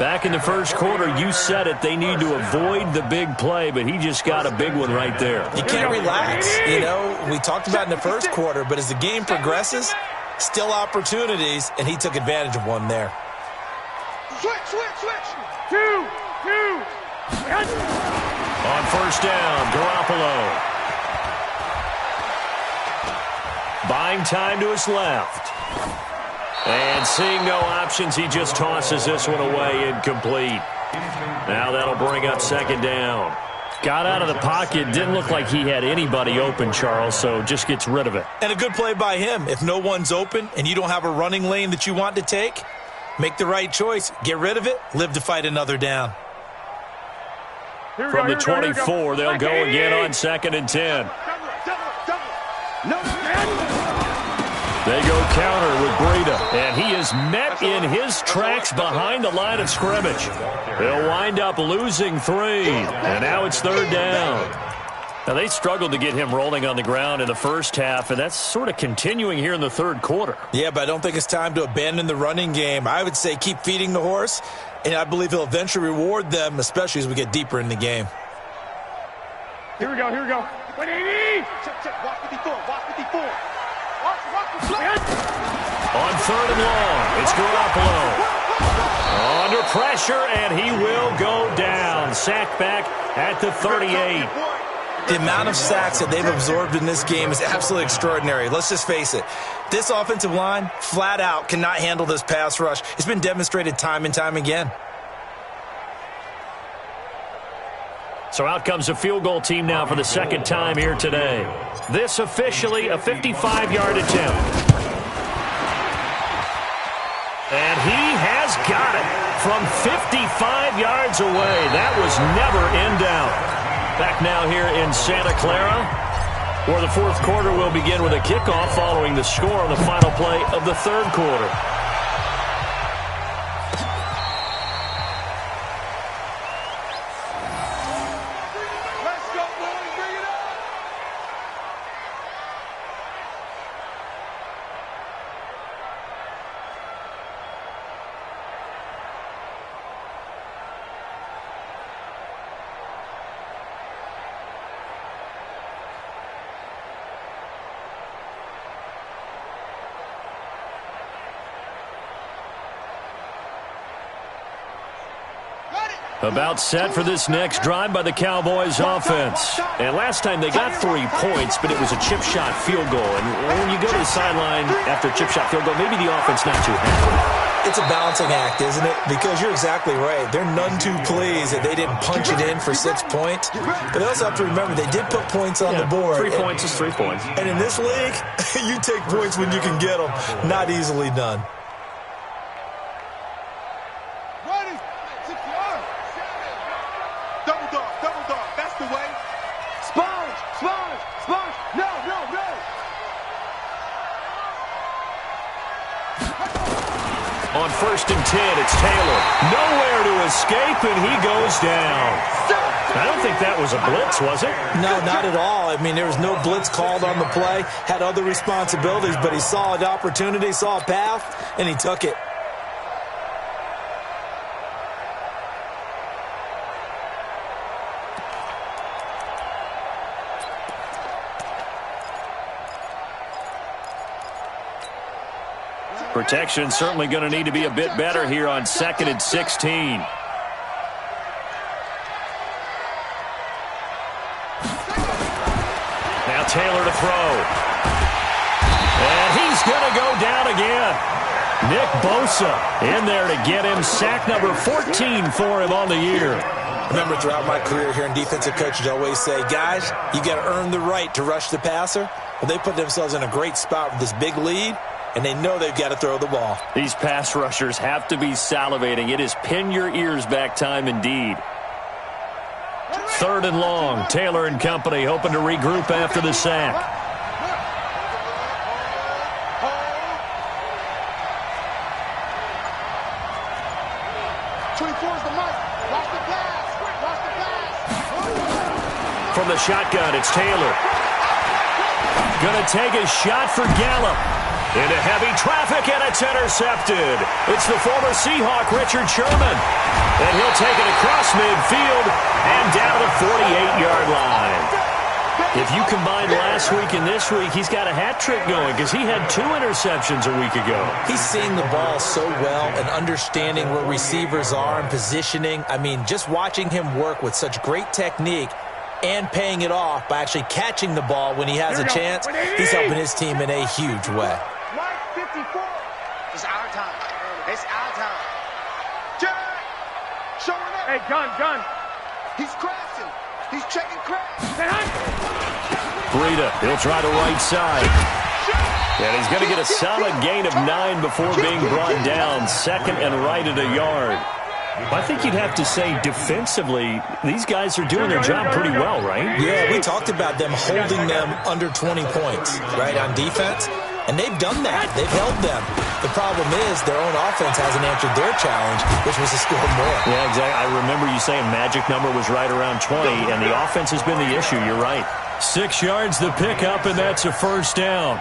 Back in the first quarter, you said it, they need to avoid the big play, but he just got a big one right there. You can't relax. You know, we talked about in the first quarter, but as the game progresses, still opportunities, and he took advantage of one there. Switch. 2. On first down, Garoppolo. Buying time to his left. And seeing no options, he just tosses this one away, incomplete. Now that'll bring up second down. Got out of the pocket, didn't look like he had anybody open, Charles, so just gets rid of it. And a good play by him. If no one's open and you don't have a running lane that you want to take, make the right choice. Get rid of it, live to fight another down. From the 24, they'll go again on 2nd and 10. They go counter with Breida, and he is met in his tracks behind the line of scrimmage. They'll wind up losing 3, and now it's third down. Now, they struggled to get him rolling on the ground in the first half, and that's sort of continuing here in the third quarter. Yeah, but I don't think it's time to abandon the running game. I would say keep feeding the horse, and I believe he'll eventually reward them, especially as we get deeper in the game. Here we go. 180. Check. Walk 54. On third and long, it's Garoppolo. Under pressure, and he will go down. Sack back at the 38. The amount of sacks that they've absorbed in this game is absolutely extraordinary. Let's just face it. This offensive line, flat out, cannot handle this pass rush. It's been demonstrated time and time again. So out comes a field goal team now for the second time here today. This officially a 55-yard attempt. And he has got it from 55 yards away. That was never in doubt. Back now here in Santa Clara, where the fourth quarter will begin with a kickoff following the score on the final play of the third quarter. About set for this next drive by the Cowboys offense. And last time they got 3 points, but it was a chip shot field goal. And when you go to the sideline after a chip shot field goal, maybe the offense not too happy. It's a balancing act, isn't it? Because you're exactly right. They're none too pleased that they didn't punch it in for 6 points. But they also have to remember they did put points on the board. 3 points is 3 points. And in this league, you take points when you can get them. Not easily done. On 1st and 10, it's Taylor. Nowhere to escape, and he goes down. I don't think that was a blitz, was it? No, not at all. I mean, there was no blitz called on the play. Had other responsibilities, but he saw an opportunity, saw a path, and he took it. Protection certainly going to need to be a bit better here on 2nd and 16. Now Taylor to throw. And he's going to go down again. Nick Bosa in there to get him sack number 14 for him on the year. Remember, throughout my career here in defensive coaches, I always say, guys, you got to earn the right to rush the passer. Well, they put themselves in a great spot with this big lead, and they know they've got to throw the ball. These pass rushers have to be salivating. It is pin your ears back time indeed. 3rd and long. Taylor and company hoping to regroup after the sack. From the shotgun, it's Taylor. Gonna take a shot for Gallup. Into heavy traffic, and it's intercepted. It's the former Seahawk, Richard Sherman. And he'll take it across midfield and down to the 48-yard line. If you combine last week and this week, he's got a hat trick going because he had 2 interceptions a week ago. He's seeing the ball so well and understanding where receivers are and positioning. I mean, just watching him work with such great technique and paying it off by actually catching the ball when he has a chance, he's helping his team in a huge way. It's our time. It's our time. Jared! Showing up. Hey, gun. He's crashing. He's checking crash. Breida, he'll try the right side. And he's going to get a solid gain of 9 before being brought down. 2nd and right at a yard. I think you'd have to say defensively, these guys are doing their job pretty well, right? Yeah, we talked about them holding them under 20 points, right, on defense. And they've done that. They've held them. The problem is their own offense hasn't answered their challenge, which was to score more. Yeah, exactly. I remember you saying magic number was right around 20, and the offense has been the issue. You're right. 6 yards the pickup, and that's a 1st down.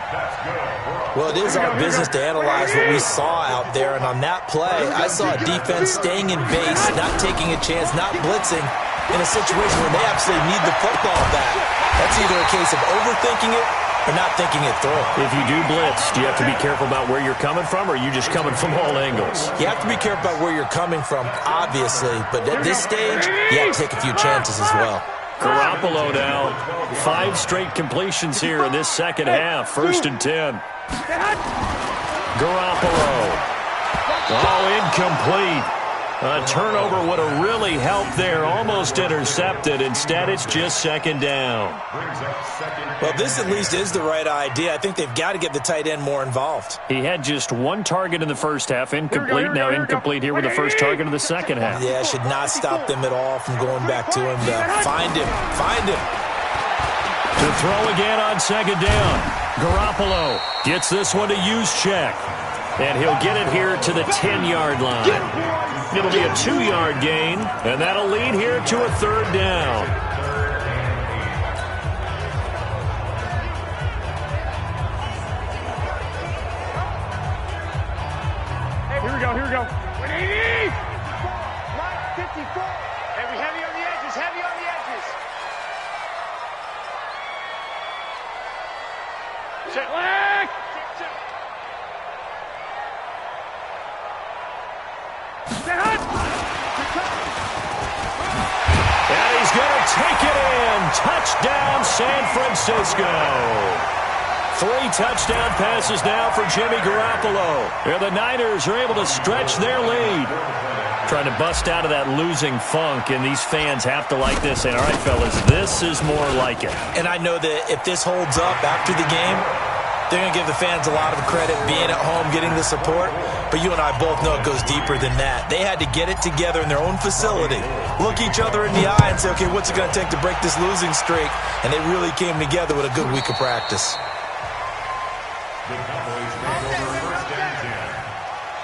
Well, it is our business to analyze what we saw out there, and on that play, I saw a defense staying in base, not taking a chance, not blitzing in a situation where they absolutely need the football back. That's either a case of overthinking it or not thinking it through. If you do blitz, do you have to be careful about where you're coming from, or are you just coming from all angles? You have to be careful about where you're coming from, obviously, but at this stage, you have to take a few chances as well. Garoppolo now, 5 straight completions here in this second half. 1st and 10. Garoppolo. Oh, incomplete. A turnover would have really helped there. Almost intercepted. Instead, it's just second down. Well, this at least is the right idea. I think they've got to get the tight end more involved. He had just one target in the first half. Incomplete. Now incomplete here with the first target of the second half. Yeah, should not stop them at all from going back to him to find him. Find him. To throw again on second down. Garoppolo gets this one to use check. And he'll get it here to the 10-yard line. It'll be a 2-yard gain, and that'll lead here to a third down. Here we go, here we go. 180! 54. Heavy on the edges, heavy on the edges. Check. Leg! And he's going to take it in. Touchdown, San Francisco. 3 touchdown passes now for Jimmy Garoppolo. And the Niners are able to stretch their lead. Trying to bust out of that losing funk, and these fans have to like this. And all right, fellas, this is more like it. And I know that if this holds up after the game, they're going to give the fans a lot of credit being at home, getting the support. But you and I both know it goes deeper than that. They had to get it together in their own facility, look each other in the eye and say, okay, what's it going to take to break this losing streak? And they really came together with a good week of practice. The Cowboys take over first and 10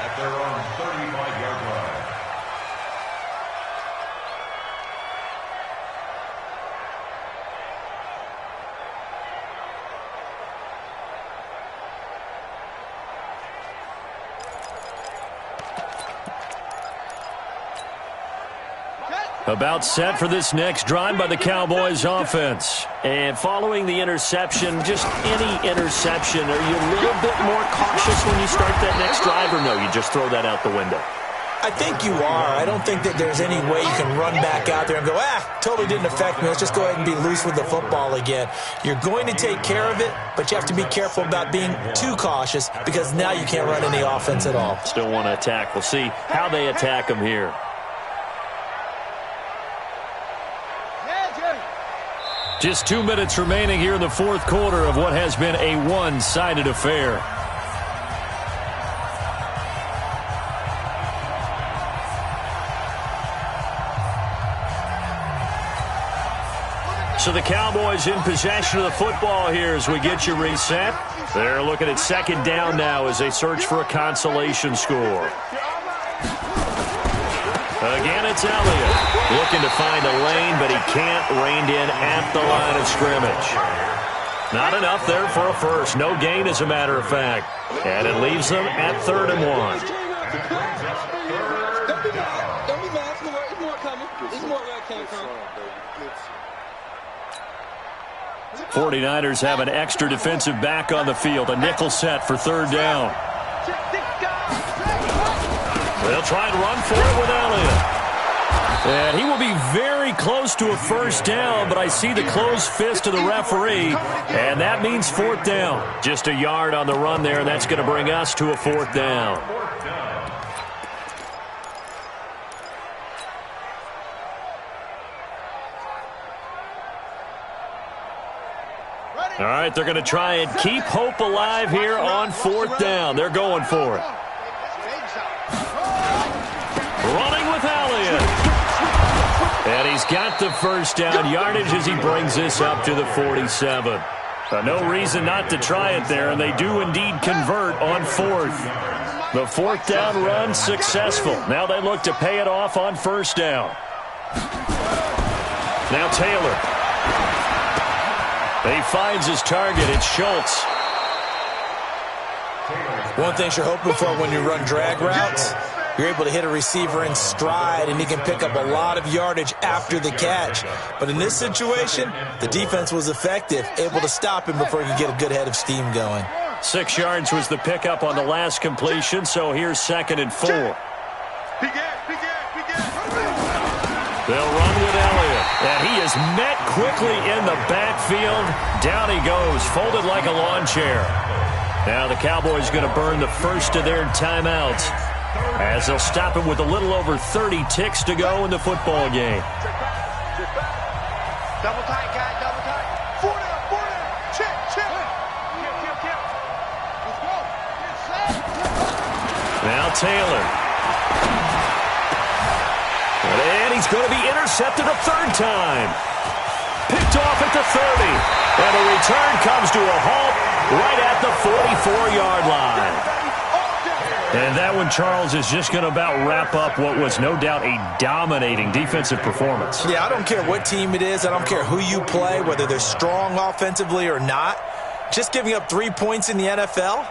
at their own 35-yard line. About set for this next drive by the Cowboys offense. And following the interception, just any interception, are you a little bit more cautious when you start that next drive, or no, you just throw that out the window? I think you are. I don't think that there's any way you can run back out there and go, totally didn't affect me. Let's just go ahead and be loose with the football again. You're going to take care of it, but you have to be careful about being too cautious because now you can't run any offense at all. Still want to attack. We'll see how they attack them here. Just 2 minutes remaining here in the fourth quarter of what has been a one-sided affair. So the Cowboys in possession of the football here as we get you reset. They're looking at second down now as they search for a consolation score. Again, it's Elliott looking to find a lane, but he can't, reined in at the line of scrimmage. Not enough there for a first. No gain, as a matter of fact. And it leaves them at 3rd and 1. Don't be mad. There's more coming. There's more where it came from. 49ers have an extra defensive back on the field. A nickel set for 3rd down. They'll try and run for it with Elliott. And he will be very close to a first down, but I see the closed fist of the referee, and that means 4th down. Just a yard on the run there, and that's going to bring us to a 4th down. All right, they're going to try and keep hope alive here on 4th down. They're going for it. Running with Elliott. And he's got the first down yardage as he brings this up to the 47. No reason not to try it there, and they do indeed convert on 4th. The 4th down run successful. Now they look to pay it off on 1st down. Now Taylor. He finds his target. It's Schultz. One thing you're hoping for when you run drag routes, you're able to hit a receiver in stride, and he can pick up a lot of yardage after the catch. But in this situation, the defense was effective, able to stop him before he could get a good head of steam going. 6 yards was the pickup on the last completion, so here's 2nd and 4. They'll run with Elliott, and he is met quickly in the backfield. Down he goes, folded like a lawn chair. Now the Cowboys going to burn the first of their timeouts as they'll stop it with a little over 30 ticks to go in the football game. Double tight, guy, double tight. 4 down. Check. Kill. Let's go. Now Taylor. And he's going to be intercepted a third time. Picked off at the 30. And the return comes to a halt right at the 44-yard line. And that one, Charles, is just going to about wrap up what was no doubt a dominating defensive performance. Yeah, I don't care what team it is. I don't care who you play, whether they're strong offensively or not. Just giving up 3 points in the NFL,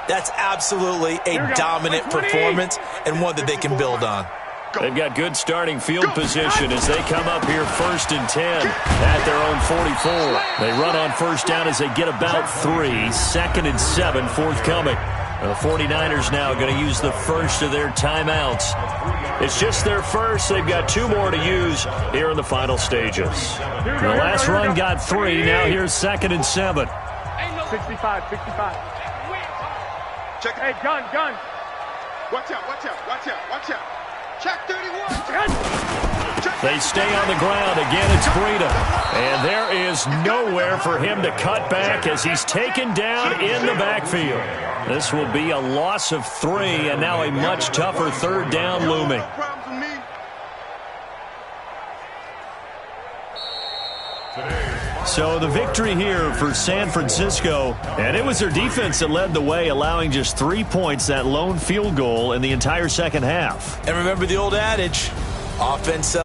that's absolutely a dominant performance and one that they can build on. They've got good starting field position as they come up here 1st and 10 at their own 44. They run on first down as they get about 3. 2nd and 7 forthcoming. The 49ers now going to use the first of their timeouts. It's just their first. They've got 2 more to use here in the final stages. The last run got 3. Now here's 2nd and 7. 65. Check. Hey, gun. Watch out. Check 31. They stay on the ground. Again, it's Breida. And there is nowhere for him to cut back as he's taken down in the backfield. This will be a loss of 3, and now a much tougher third down looming. So the victory here for San Francisco, and it was their defense that led the way, allowing just 3 points, that lone field goal in the entire second half. And remember the old adage, offense